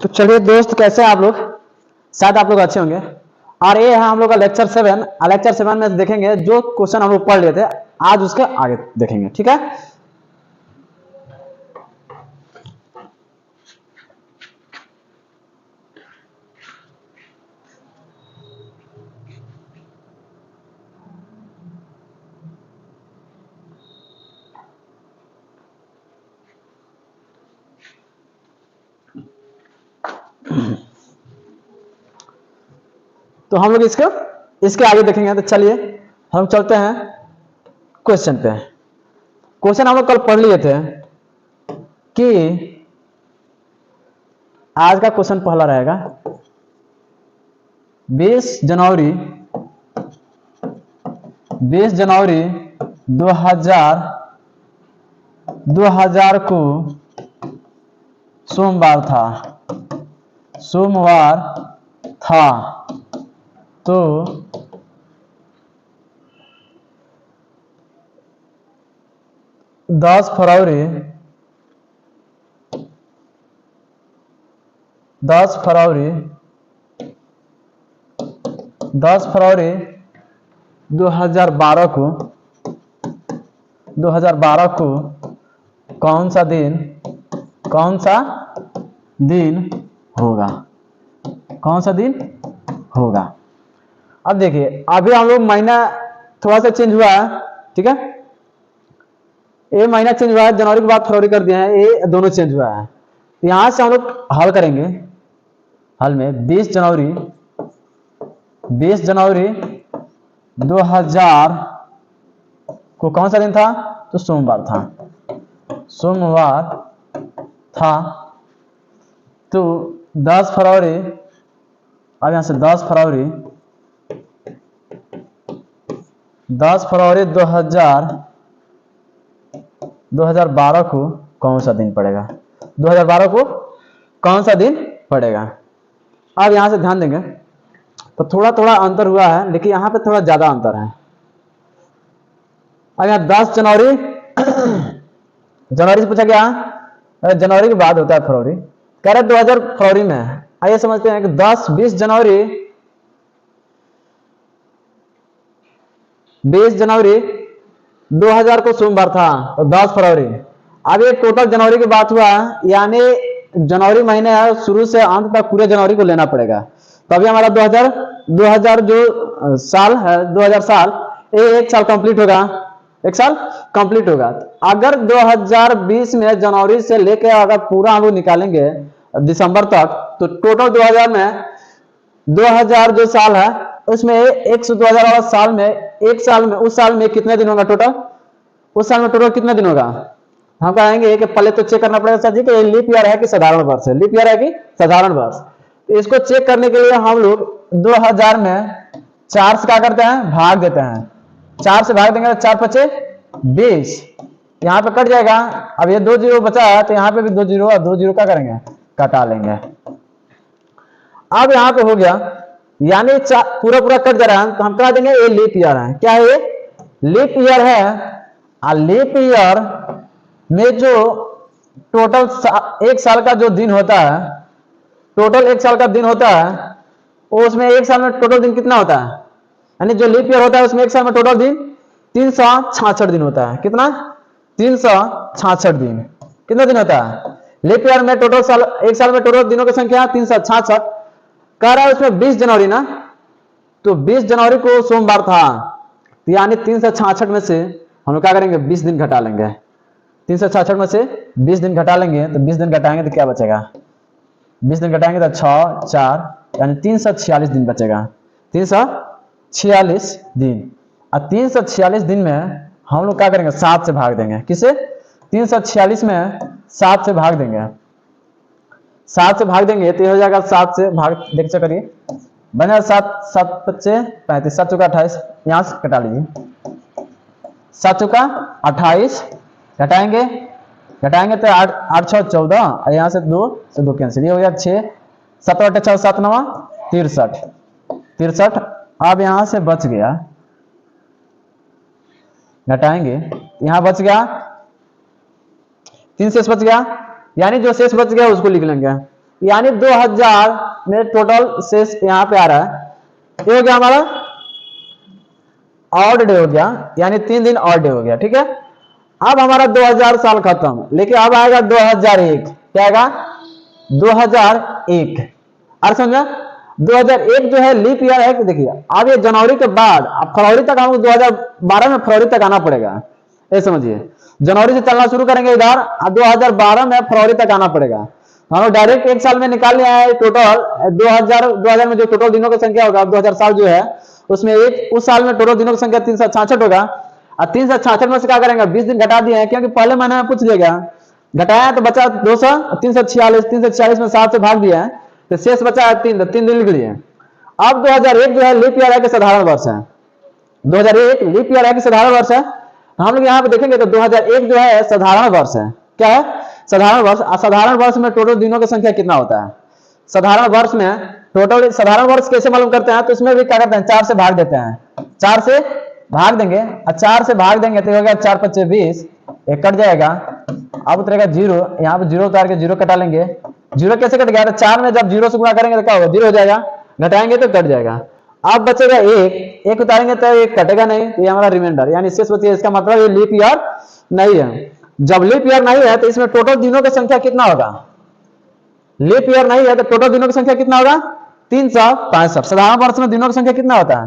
तो चलिए दोस्त, कैसे हैं आप लोग? शायद आप लोग अच्छे होंगे। और ये है हम लोग का लेक्चर 7। लेक्चर 7 में देखेंगे जो क्वेश्चन हम लोग पढ़ लिए थे, आज उसके आगे देखेंगे, ठीक है? तो हम लोग इसके आगे देखेंगे। तो चलिए हम चलते हैं क्वेश्चन पे। क्वेश्चन हम लोग कल पढ़ लिए थे कि आज का क्वेश्चन पहला रहेगा 20 जनवरी 2000 को सोमवार था। तो 10 फरवरी 2012 को कौन सा दिन होगा? अब देखिए, अभी हम लोग महीना थोड़ा सा चेंज हुआ है, ठीक है? ये महीना चेंज हुआ है, जनवरी के बाद फरवरी कर दिया है, ये दोनों चेंज हुआ है। तो यहां से हम लोग हल करेंगे। हल में 20 जनवरी 2000 को कौन सा दिन था? तो सोमवार था। तो 10 फरवरी, अब यहां से 10 फरवरी 2012 को कौन सा दिन पड़ेगा? 2012 को कौन सा दिन पड़ेगा? अब यहां से ध्यान देंगे तो थोड़ा थोड़ा अंतर हुआ है, लेकिन यहां पे थोड़ा ज्यादा अंतर है। अब यहाँ 10 जनवरी जनवरी से पूछा गया, जनवरी के बाद होता है फरवरी, कह रहे 2000 फरवरी में। आइए समझते हैं कि 20 जनवरी 2000 को सोमवार था और 10 फरवरी। अब ये टोटल जनवरी की बात हुआ, यानी जनवरी महीने है, शुरू से अंत तक पूरे जनवरी को लेना पड़ेगा। तभी हमारा 2000 जो साल है, 2000 साल, एक साल कंप्लीट होगा। अगर 2020 में जनवरी से लेकर अगर पूरा हम लोग निकालेंगे दिसंबर तक, तो टोटल 2000 में 2000 जो साल है उसमें 2000 वाला साल में उस साल में कितने दिन होगा टोटल? उस साल में टोटल कितने दिन होगा? हम कहेंगे कि पहले तो चेक करना पड़ेगा सर जी कि लीप ईयर है कि साधारण वर्ष है। लीप ईयर है कि साधारण वर्ष? इसको चेक करने के लिए हम लोग 2000 में 4 से क्या करते हैं? भाग देते हैं। 4 से भाग देंगे तो 4 पचे 20, यहाँ पे कट जाएगा। अब ये 2 जीरो बचा है, तो यहाँ पे भी 2 जीरो और 2 जीरो क्या करेंगे? कटा लेंगे। अब यहाँ पे हो गया, यानी पूरा कट जा रहा है, तो हम कह देंगे ये लीप ईयर है। क्या है ये? लीप ईयर है। लीप ईयर में जो टोटल एक साल का जो दिन होता है, टोटल एक साल का दिन होता है, उसमें एक साल में टोटल दिन कितना होता है? यानी जो लीप ईयर होता है उसमें एक साल में टोटल दिन 366 दिन होता है। कितना? 366 दिन। कितना दिन होता है लीप ईयर में? टोटल साल, एक साल में टोटल दिनों की संख्या 366। कह रहा है उसमें 20 जनवरी ना, तो 20 जनवरी को सोमवार था, तो यानी 366 में से हम लोग क्या करेंगे? 20 दिन घटा लेंगे। 366 में से 20 दिन घटा लेंगे, तो 20 दिन घटाएंगे तो क्या बचेगा? 20 दिन घटाएंगे तो 6 4, यानी 346 दिन बचेगा। 346 दिन। और 346 दिन में हम लोग क्या करेंगे? 7 से भाग देंगे। किसे? 346 में 7 से भाग देंगे। 7 से भाग देंगे तो हो जाएगा 7 से भाग, देख से करिए, बना 7 7 पच्चे 35, 7 चौका 28, यहां से कटा लीजिए। 7 चौका 28, घटाएंगे तो 8 6 14, और यहाँ से 2 कैंसिल, ये हो गया 6 7 8 6 7 9 63। अब यहां से बच गया, घटाएंगे, यहां बच गया 3 शेष बच गया, यानी जो शेष बच गया उसको लिख लेंगे। यानी 2000 में टोटल शेष यहाँ पे आ रहा है। ये हो गया हमारा ऑड डे हो गया, यानी 3 दिन ऑड डे हो गया। ठीक है, अब हमारा 2000 साल खत्म, लेकिन अब आएगा 2001। क्या आएगा? 2001। और समझा, 2001 जो है लीप ईयर है कि देखिए, अब ये जनवरी के बाद अब फरवरी तक हमको 2012 में फरवरी तक आना पड़ेगा। ये समझिए, जनवरी से चलना शुरू करेंगे इधर, 2012 में फरवरी तक आना पड़ेगा। हम लोग डायरेक्ट एक साल में निकाल लिया है टोटल 2000 में जो टोटल दिनों की संख्या होगा, 2000 साल जो है उसमें एक उस साल में टोटल दिनों की संख्या 366 होगा। और 366 में से क्या करेंगे? 20 दिन घटा दिए हैं, क्योंकि पहले महीने में पूछ लिया, घटाया तो बचा 200, 346, 346 में 7 से भाग दिया है तो शेष बचा है 3, तो 3 दिन लिख लिए। अब 2001 जो है लीप ईयर है कि साधारण वर्ष है? 2001 लीप ईयर है कि साधारण वर्ष है? हम लोग यहाँ पे देखेंगे तो 2001 जो है साधारण वर्ष है। क्या है? साधारण वर्ष। साधारण वर्ष में टोटल दिनों की संख्या कितना होता है? साधारण वर्ष में टोटल, साधारण वर्ष कैसे मालूम करते हैं? तो इसमें भी क्या करते हैं? 4 से भाग देते हैं। 4 से भाग देंगे, और 4 से भाग देंगे तो हो गया 4 5 20, एक कट जाएगा। अब उतरेगा 0, यहाँ पे 0 उतार के 0 कटा लेंगे। 0 कैसे कट गया? तो 4 में जब 0 से गुणा करेंगे तो क्या होगा? 0 हो जाएगा, घटाएंगे तो कट जाएगा। अब बचेगा 1, 1 उतारेंगे तो 1 कटेगा नहीं, तो ये हमारा रिमाइंडर यानी शेष बचेगा। इसका मतलब ये लीप ईयर नहीं है। जब लीप ईयर नहीं है तो इसमें टोटल दिनों की संख्या कितना होगा? लीप ईयर नहीं है तो टोटल दिनों की संख्या कितना होगा? 365। साधारण वर्ष में दिनों की संख्या कितना होता है?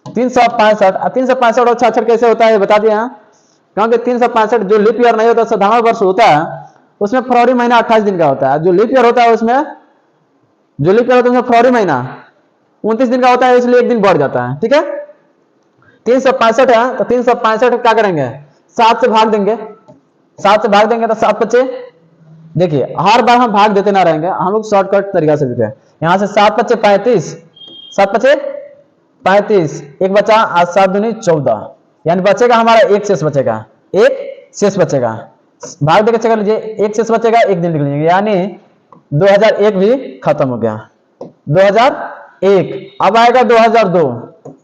365। 365 और 66 कैसे होता है बता दिया, क्योंकि 365 जो लीप ईयर नहीं होता साधारण वर्ष होता है उसमें फरवरी महीना 28 दिन का होता है। जो लीप ईयर होता है उसमें फरवरी महीना 29 दिन का होता है, इसलिए 1 दिन बढ़ जाता है। ठीक है, 365 है तो 365 क्या करेंगे? 7 से भाग देंगे। 7 से भाग देंगे तो 7 बचे। देखिए हर बार हम भाग देते ना रहेंगे, हम लोग शॉर्टकट तरीका से देते हैं। यहां से 7 बचे 35, 7 बचे 35, एक बचा, आज 7 दूनी 14, यानी बचेगा हमारा एक शेष बचेगा, एक शेष बचेगा। भाग देकर चेक कर लीजिए, एक शेष बचेगा, एक दिन लिख लीजिए, यानी 2001 भी खत्म हो गया। 2001। अब आएगा 2002।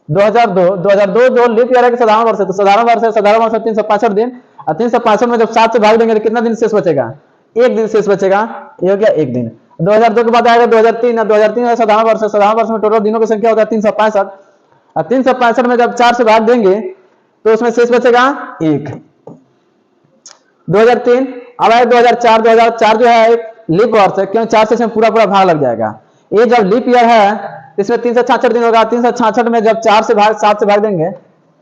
2002 जो लीप ईयर है कि साधारण वर्ष है? तो साधारण वर्ष है। साधारण वर्ष 365 दिन, और 365 में जब 7 से भाग देंगे तो कितना दिन शेष बचेगा? 1 दिन शेष बचेगा, ये हो गया 1 दिन। 2002 के बाद आएगा 2003। 2003 साधारण वर्ष है। साधारण वर्ष में टोटल दिनों की संख्या होता है 365, और 365 में जब 4 से भाग देंगे तो उसमें शेष बचेगा 1। 2003। अब आए 2004। 2004 जो है एक लीप वर्ष है, क्यों? 4 से इसमें पूरा पूरा भाग लग जाएगा। ये जब लीप ईयर है इसमें 366 दिन होगा। 366 में जब 7 से भाग देंगे,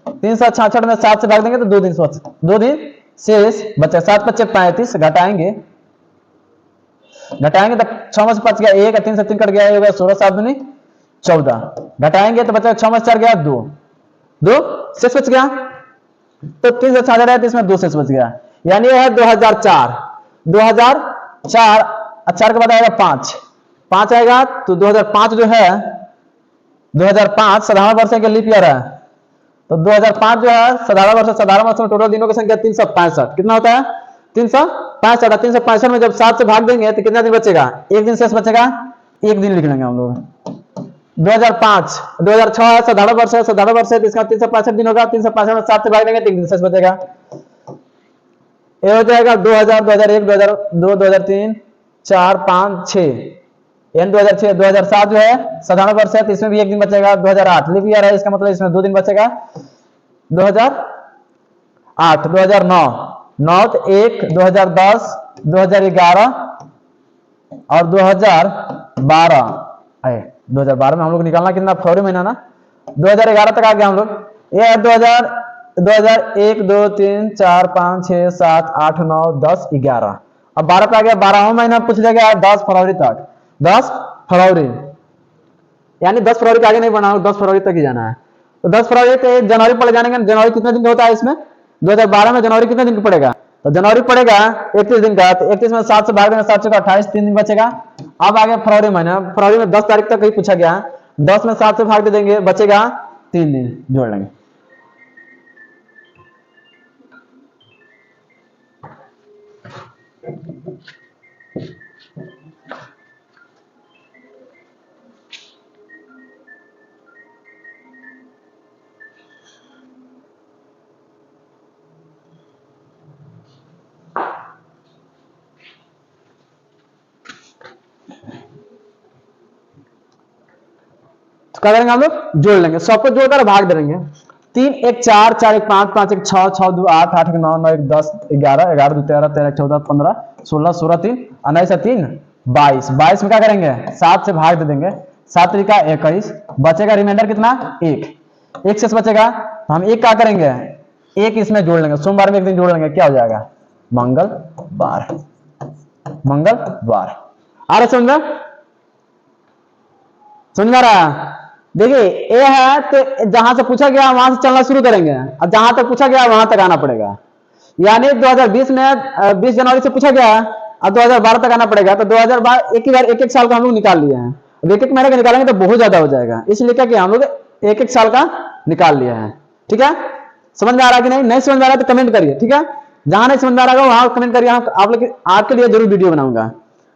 366 में 7 से भाग देंगे तो 2 दिन शेष बचे। 7 बचे 35, घटाएंगे तो 6 में से 5 गया 1, 3 से 3 कट गया, ये हो गया 16, 7 दूनी 14, घटाएंगे तो बचा 6 में से 4 गया 2, 2 शेष बच गया। तो 366 है तो इसमें 2 शेष बच गया, यानी यह है 2004। 2004 4 के बाद आएगा 5, 5 आएगा तो 2005 जो है 2005 साधारण वर्ष के लीप ईयर है। तो 2005 जो है साधारण वर्ष। साधारण वर्ष में टोटल दिनों की संख्या 365। कितना होता है? 365। 365 में जब 7 से भाग देंगे तो कितना दिन बचेगा? 1 दिन शेष बचेगा, 1 दिन लिख लेंगे हम लोग। 2005 2006 है साधारण वर्ष है। साधारण वर्ष है तो इसका 365 दिन होगा। 365 में 7 से भाग देंगे तो 1 दिन शेष बचेगा, ये हो जाएगा 2000, 2001, 2002, 2003, 4, 5, 6, यानी 2006। 2007 जो है साधारण वर्ष है तो इसमें भी 1 दिन बचेगा। 2008 लीप ईयर है, इसका मतलब इसमें 2 दिन बचेगा। 2008, 2009, 9 तो 1, 2010, 2011 और 2012 है। 2012 में हम लोग निकालना कितना? फरवरी महीना ना। 2011 तक आ गया हम लोग। ये है 2001, 2, 3, 4, 5, 6, 7, 8, 9, 10, 11। अब 12 पे आ गया। 12वां महीना पूछ लिया 10 फरवरी तक। 10 फरवरी, यानी 10 फरवरी के आगे नहीं बढ़ना, 10 फरवरी तक ही जाना है। तो 10 फरवरी पे जनवरी पड़ जाने का। जनवरी कितने दिन का होता है इसमें? 2012 में जनवरी कितने दिन का पड़ेगा? तो जनवरी पड़ेगा 31 दिन का। तो 31 में 7 से भाग देंगे, 7 से 28, 3 दिन बचेगा। अब आ गया फरवरी महीना। फरवरी में 10 तारीख तक ही पूछा गया। 10 में 7 से भाग दे देंगे, बचेगा 3 दिन, जोड़ लेंगे। क्या करेंगे हम लोग, जोड़ लेंगे, सबको जोड़कर भाग दे देंगे। 3 1 4, 4 1 5, 5 1 6, 6 2 8, 8 1 9, 9 1 10, 11, 11 2 13, 13 14 15, 16, 16 3, 19 3, 22, 22 में क्या करेंगे, 7 से भाग दे देंगे, 7 तरीका 21, बचेगा रिमाइंडर कितना, 1, 1 शेष बचेगा, तो हम एक क्या करेंगे, एक इसमें जोड़ लेंगे, सोमवार में एक दिन जोड़ लेंगे, क्या हो जाएगा, मंगलवार, मंगलवार। आ रहा समझ में, समझ में आ रहा। देखिए ये है, तो जहां से पूछा गया वहां से चलना शुरू करेंगे, अब जहां तक पूछा गया वहां तक आना पड़ेगा। यानी 2020 में 20 जनवरी से पूछा गया, अब 2012 तक आना पड़ेगा, तो 2012 एक ही बार एक एक साल का हम लोग निकाल लिए हैं। अब एक एक महीने का निकालेंगे तो बहुत ज्यादा हो जाएगा, इसलिए क्या किया हम लोग एक एक साल का निकाल लिया है। ठीक है, समझ में आ रहा है कि नहीं, नहीं समझ में आ रहा है तो कमेंट करिए। ठीक है, जहां नहीं समझ में आ रहा है वहां कमेंट करिए, आप लोग आपके लिए जरूर वीडियो बनाऊंगा।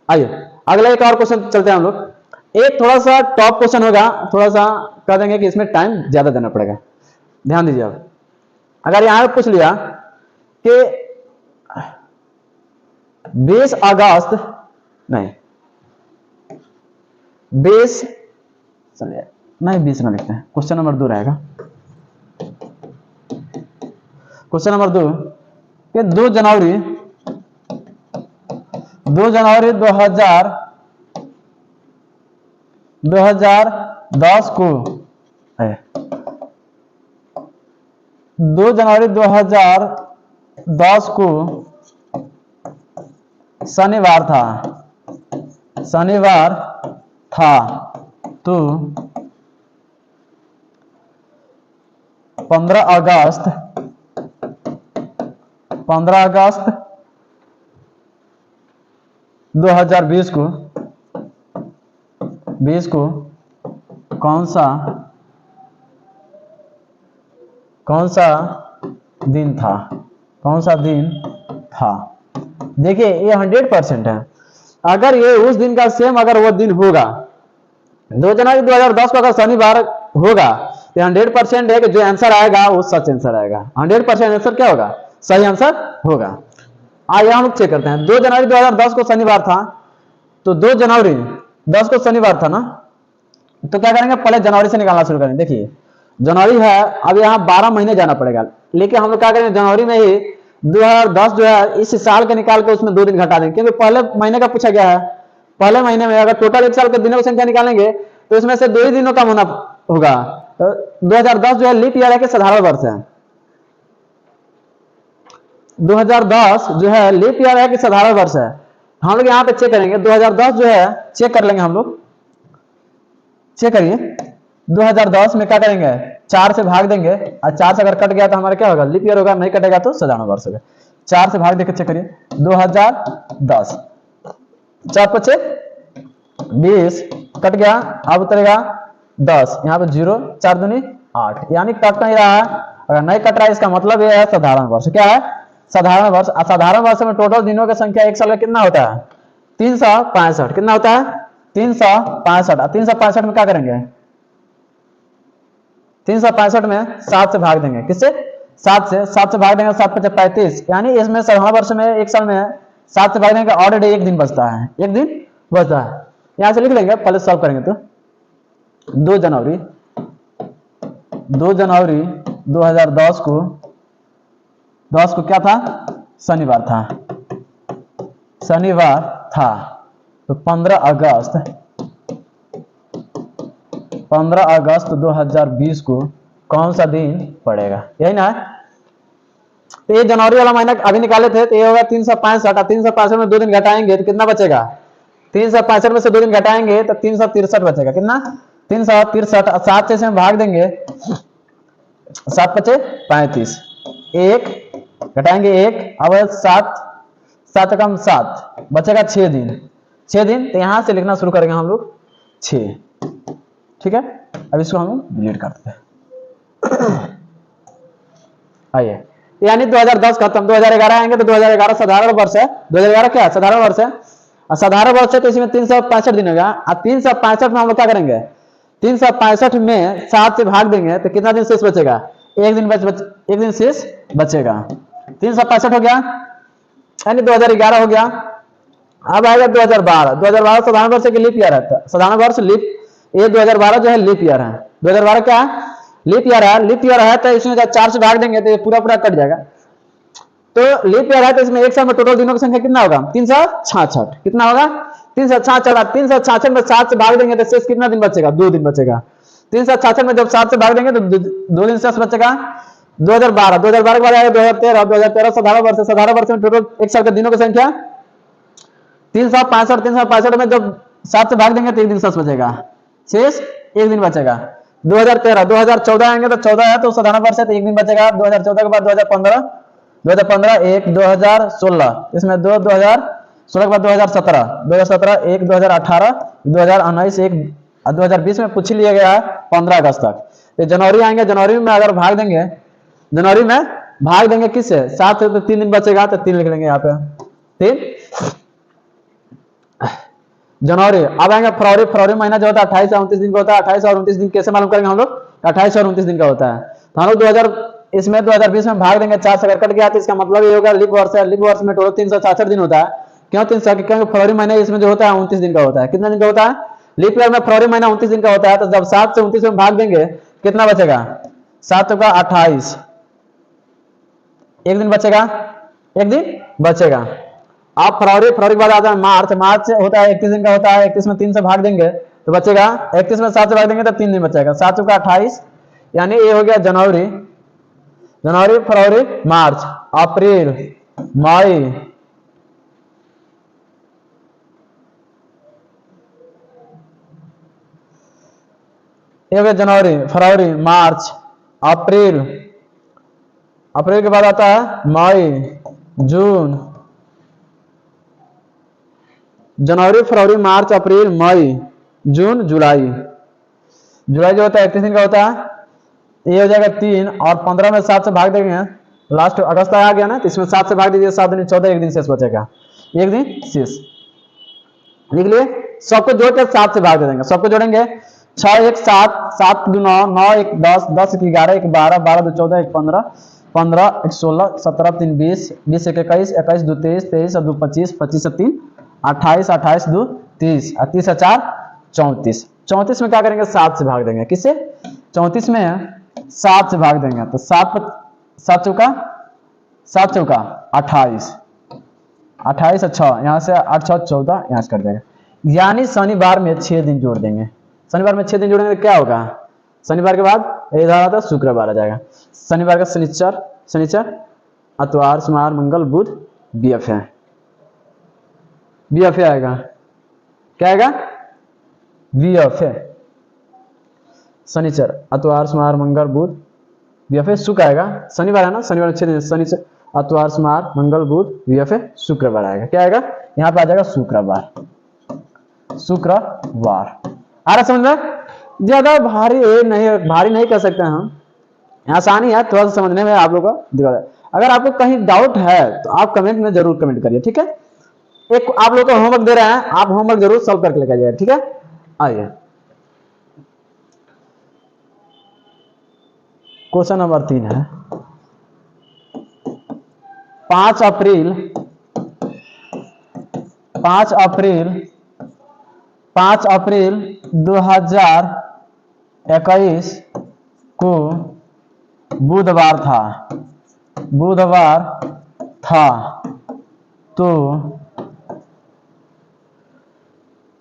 आइए अगला एक और क्वेश्चन चलते हैं हम लोग। एक थोड़ा सा टॉप क्वेश्चन होगा, थोड़ा सा कह देंगे कि इसमें टाइम ज्यादा देना पड़ेगा, ध्यान दीजिए। अब अगर यहां पे पूछ लिया कि 20 अगस्त नहीं 20 चलिए नहीं 20 ना लिखते हैं, क्वेश्चन नंबर 2 रहेगा। क्वेश्चन नंबर 2 कि 2 जनवरी 2010 को 2 जनवरी 2010 को शनिवार था, तो 15 अगस्त 2020 को कौन सा दिन था। देखिए ये 100% है, अगर ये उस दिन का सेम अगर वो दिन होगा, 2 जनवरी 2010 को अगर शनिवार होगा, तो 100% है कि जो आंसर आएगा वो सच आंसर आएगा। 100% आंसर क्या होगा, सही आंसर होगा। आइए हम लोग चेक करते हैं। 2 जनवरी 2010 को शनिवार था, तो 2 जनवरी 10 को शनिवार था ना, तो क्या करेंगे, पहले जनवरी से निकालना शुरू करेंगे। देखिए जनवरी है, अब यहाँ 12 महीने जाना पड़ेगा, लेकिन हम लोग क्या करेंगे, जनवरी में ही 2010 जो है इस साल के निकाल के उसमें 2 दिन घटा देंगे, क्योंकि पहले महीने का पूछा गया है। पहले महीने में अगर टोटल एक साल के दिनों की संख्या निकालेंगे तो इसमें से 2 ही दिनों का होना होगा। तो 2010 जो है लीप ईयर है कि साधारण वर्ष है, 2010 जो है लीप ईयर है कि साधारण वर्ष है। हम लोग यहाँ पे चेक करेंगे, 2010 जो है चेक कर लेंगे हम लोग, चेक करिए 2010 में क्या करेंगे, 4 से भाग देंगे, और 4 से अगर कट गया तो हमारा क्या होगा, लीप ईयर होगा, नहीं कटेगा तो साधारण वर्ष होगा। 4 से भाग देकर चेक करिए, 2010 4 5 20 कट गया, अब उतरेगा 10, यहाँ पे 0 4 दूनी 8, यानी कट नहीं रहा है। अगर नहीं कट रहा है इसका मतलब यह है साधारण वर्ष। क्या है, साधारण वर्ष। साधारण वर्ष में टोटल दिनों की संख्या एक साल का कितना होता है, 365। कितना होता है, 365। 365 में क्या करेंगे, 365 में 7 से भाग देंगे, किससे, 7 से भाग देंगे, 7 5 35, यानी इसमें साधारण वर्ष में एक साल में 7 से भाग देंगे, ऑलरेडी एक दिन बचता है, एक दिन बचता है। यहां से लिख लेंगे, पहले सॉल्व करेंगे तो 2 जनवरी 2010 को क्या था, शनिवार था, तो 15 अगस्त 2020 को कौन सा दिन पड़ेगा, यही ना है। तो ये जनवरी वाला महीना अभी निकाले थे, तो ये होगा 365। 365 में 2 दिन घटाएंगे तो कितना बचेगा, 365 में से 2 दिन घटाएंगे तो 363 बचेगा। कितना, 363। 7 से हम भाग देंगे, 7 5 35, 1 घटाएंगे 1, अब 7 कम 7 बचेगा 6 दिन। तो यहां से लिखना शुरू करेंगे हम लोग 6। ठीक है, अब इसको हम डिलीट कर देते हैं। आइए, यानी 2010 खत्म, 2011 आएंगे तो 2011 साधारण वर्ष है। 2011 क्या है, साधारण वर्ष है, और साधारण वर्ष है तो इसमें 365 दिन होगा। और 365 में हम लोग क्या करेंगे, 365 में 7 से भाग देंगे तो कितना दिन शेष बचेगा, एक दिन शेष बचेगा। 365 हो गया, यानी 2011 हो गया। अब आएगा 2012 साधारण वर्ष के लीप ईयर है, साधारण वर्ष लीप ये 2012 जो है लीप ईयर है। 2012 क्या है? लीप ईयर है। लीप ईयर है तो इसमें जब 4 से भाग देंगे तो ये पूरा पूरा कट जाएगा। तो लीप ईयर है तो इसमें एक साल में टोटल दिनों की संख्या कितना होगा? 366। कितना होगा? 366। 366 में 7 से भाग देंगे तो शेष कितना दिन बचेगा? 2 दिन बचेगा। 366 में जब 7 से भाग देंगे तो 2 दिन शेष बचेगा। 2012 के बाद आएगा 2013 17 वर्ष। 17 वर्ष में टोटल एक साल के दिनों की संख्या 365। 365 में जब 7 से भाग देंगे तो 1 दिन शेष बचेगा, शेष 1 दिन बचेगा। 2014 आएंगे तो 14 है तो 17 वर्ष है तो 1 दिन बचेगा। 2014 के बाद 2015 1 2016 इसमें 2 2016 के बाद 2017 1 2018 2019 1 2020 में पूछ लिया गया है 15 अगस्त तक। तो जनवरी आएंगे, जनवरी में अगर भाग देंगे, जनवरी में भाग देंगे किससे? 7 से तो 3 दिन बचेगा तो 3 लिख लेंगे यहाँ पे 3 जनवरी। अब आएंगे फरवरी। फरवरी महीना जो होता है 28 और 29 दिन का होता है। 28 और 29 दिन कैसे मालूम करेंगे हम लोग? 28 और 29 दिन का होता है तो हम लोग 2020 में भाग देंगे 4 से अगर कट गया तो इसका मतलब ये होगा लीप वर्ष है। लीप वर्ष में टोटल 366 दिन होता है। क्यों 300? क्योंकि फरवरी महीना इसमें जो होता है 29 दिन का होता है। कितना दिन का होता है? लीप ईयर में फरवरी महीना 29 दिन का होता है। तो जब 7 से 29 में भाग देंगे कितना बचेगा? 7 का 28, 1 दिन बचेगा, 1 दिन बचेगा। आप फरवरी के बाद आता है मार्च। मार्च होता है 31 दिन का होता है। 31 में 3 से भाग देंगे तो बचेगा, 31 में 7 से भाग देंगे तो 3 दिन बचेगा। 7 का 28 यानी ये हो गया जनवरी, फरवरी, मार्च, अप्रैल, मई, ये हो गया जनवरी, फरवरी, मार्च, अप्रैल। अप्रैल के बाद आता है मई, जून, जनवरी, फरवरी, मार्च, अप्रैल, मई, जून, जुलाई। जुलाई जो होता है 31 दिन का होता है। ये हो जाएगा 3 और 15 में 7 से भाग देंगे, लास्ट अगस्त आ गया ना तो इसमें 7 से भाग दीजिए, 7 दिन 14, 1 दिन शेष बचेगा, 1 दिन शेष लिख लिए। सबको जोड़ के 7 से भाग दे देंगे। सबको जोड़ेंगे 6 1 7, 7 2 9, 9 1 10, 10 1 11, 1 12, 12 2 14, 1 15, 15 1 16, 17 3 20, 20 1 21, 21 2 23, 23 2 25, 25 से 3 28, 28 2 30 और 30 4 34। 34 में क्या करेंगे? 7 से भाग देंगे। किससे? 34 में 7 से भाग देंगे तो 7 चौका 28, 28 और 6 यहाँ से 8 6 14 यहाँ से कर देंगे। यानी शनिवार में 6 दिन जोड़ देंगे। शनिवार में 6 दिन जोड़ेंगे तो क्या होगा? शनिवार के बाद इधर आता है शुक्रवार आ जाएगा। शनिवार का शनिचर इतवार सोमवार मंगल बुध बीएफ है, बीएफ आएगा। क्या आएगा? बीएफ है। शनिचर इतवार सोमवार मंगल बुध बीएफ शुक्र आएगा। शनिवार है ना, शनिवार 6 दिन, शनिचर इतवार सोमवार मंगल बुध बीएफ शुक्रवार आएगा। क्या आएगा? यहाँ पे आ जाएगा शुक्रवार, शुक्रवार। आ रहा समझ में? ज्यादा भारी नहीं कर सकते हैं हम, आसानी है थोड़ा सा समझने में आप लोगों को दिक्कत है। अगर आपको कहीं डाउट है तो आप कमेंट में जरूर कमेंट करिए, ठीक है। एक आप लोगों को होमवर्क दे रहे हैं, आप होमवर्क जरूर सॉल्व करके लेकर जाइए, ठीक है। आइए क्वेश्चन नंबर 3 है 5 अप्रैल 2021 को बुधवार था तो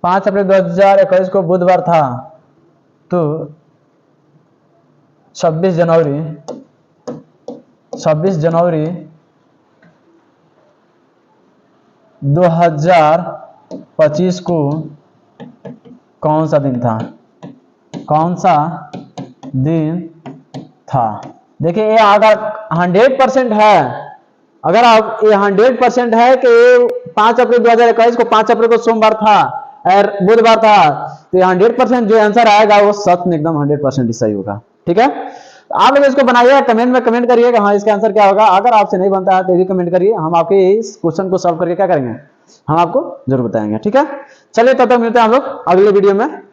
5 अप्रैल 2021 को बुधवार था तो 26 जनवरी 2025 को कौन सा दिन था। देखिए ये अगर 100% है, अगर आप ये 100% है कि 5 अप्रैल 2021 को 5 अप्रैल को सोमवार था और बुधवार था, तो 100% जो आंसर आएगा वो सच में एकदम 100% सही होगा, ठीक है। आप लोग इसको बनाइए, कमेंट में कमेंट करिएगा हाँ इसका आंसर क्या होगा। अगर आपसे नहीं बनता है तो भी कमेंट करिए, हम आपके इस क्वेश्चन को सॉल्व करके क्या करेंगे, हम आपको जरूर बताएंगे, ठीक है। चलिए तब तक मिलते हैं हम लोग अगले वीडियो में।